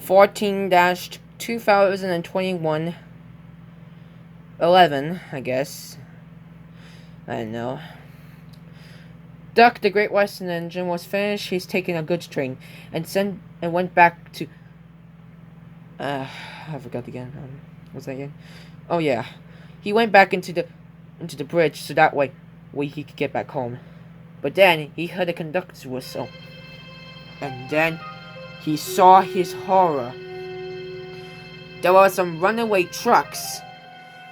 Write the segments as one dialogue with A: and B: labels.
A: 14-2021 11, I guess. I don't know. Duck, the Great Western engine was finished. He's taking a goods train and went back to. I forgot again. What's that again? Oh yeah, he went back into the bridge so that way he could get back home. But then he heard a conductor's whistle, and then he saw his horror. There were some runaway trucks.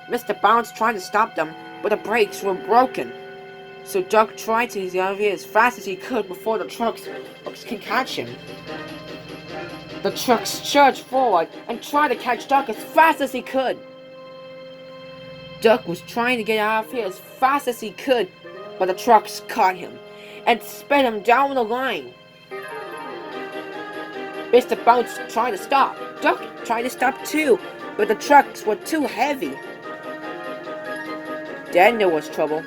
A: Mr. Bounce tried to stop them, but the brakes were broken. So Duck tried to get out of here as fast as he could before the trucks can catch him. The trucks charged forward and tried to catch Duck as fast as he could. Duck was trying to get out of here as fast as he could, but the trucks caught him and sped him down the line. Mr. Bounce tried to stop. Duck tried to stop too, but the trucks were too heavy. Then there was trouble.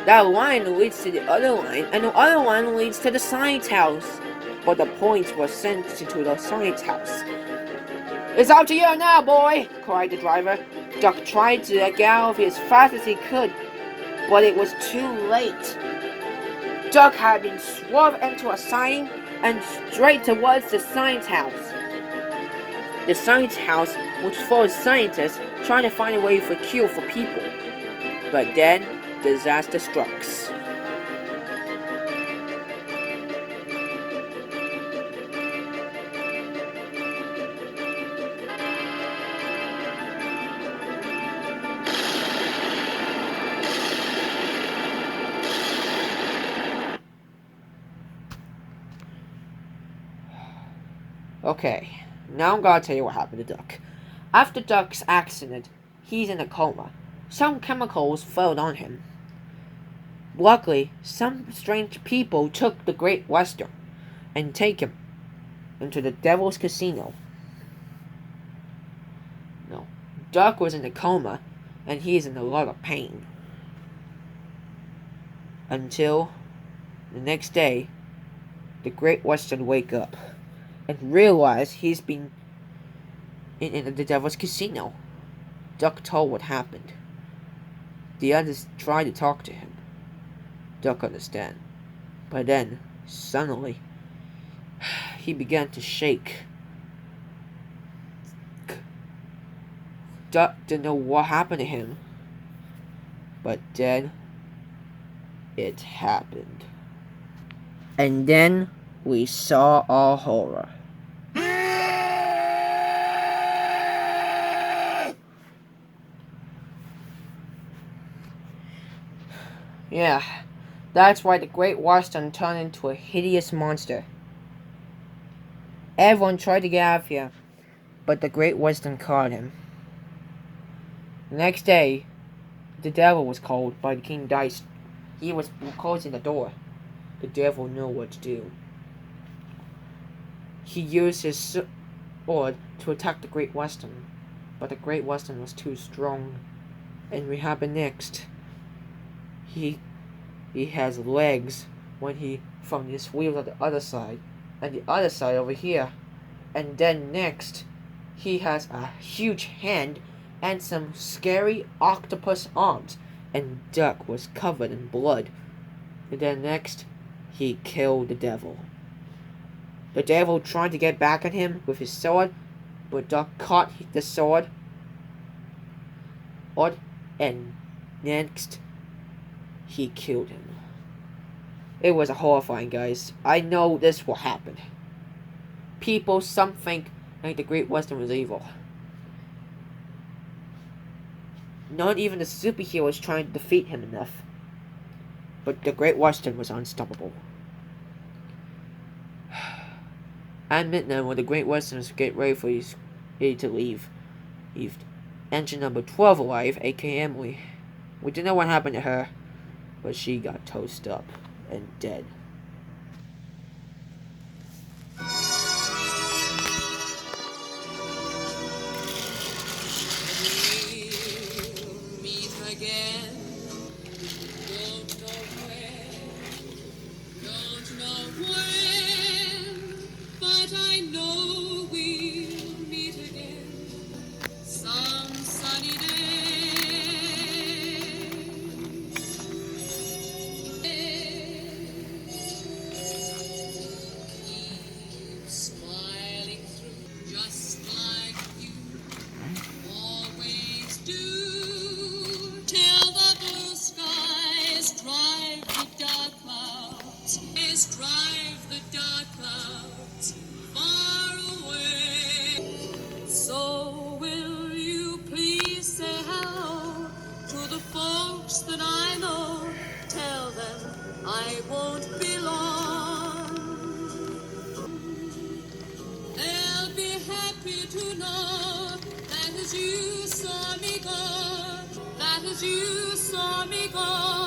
A: That line leads to the other line, and the other line leads to the science house. But the points were sent to the science house. "It's up to you now, boy!" cried the driver. Duck tried to get out of here as fast as he could, but it was too late. Duck had been swerved into a siding and straight towards the science house. The science house was full of scientists trying to find a way for cure for people. But then, disaster struck. Okay, now I'm gonna tell you what happened to Duck. After Duck's accident, he's in a coma. Some chemicals fell on him. Luckily, some strange people took the Great Western and take him into the Devil's Casino. No, Duck was in a coma and he is in a lot of pain. Until the next day, the Great Western wake up and realize he's been in the Devil's Casino. Duck told what happened. The others tried to talk to him. Duck understand. But then, suddenly, he began to shake. Duck didn't know what happened to him. But then, it happened. And then, we saw our horror. Yeah, that's why the Great Western turned into a hideous monster. Everyone tried to get out of here, but the Great Western caught him. The next day, the devil was called by King Dice. He was closing the door. The devil knew what to do. He used his sword to attack the Great Western, but the Great Western was too strong. And what happened next? He has legs when he from his wheels on the other side, and the other side over here. And then next, he has a huge hand and some scary octopus arms, and Duck was covered in blood. And then next, he killed the devil. The devil tried to get back at him with his sword, but Duck caught the sword. And next, he killed him. It was horrifying, guys. I know this will happen. Some think like the Great Western was evil. Not even the superheroes trying to defeat him enough. But the Great Western was unstoppable. At midnight, when the Great Westerns get ready to leave, engine number 12 alive, aka Emily. We didn't know what happened to her, but she got toasted up and dead.
B: We'll meet again. Don't know where, don't know when, but I know we skies drive the dark clouds far away. So will you please say hello to the folks that I know? Tell them I won't be long. They'll be happy to know that as you saw me go, that as you saw me go.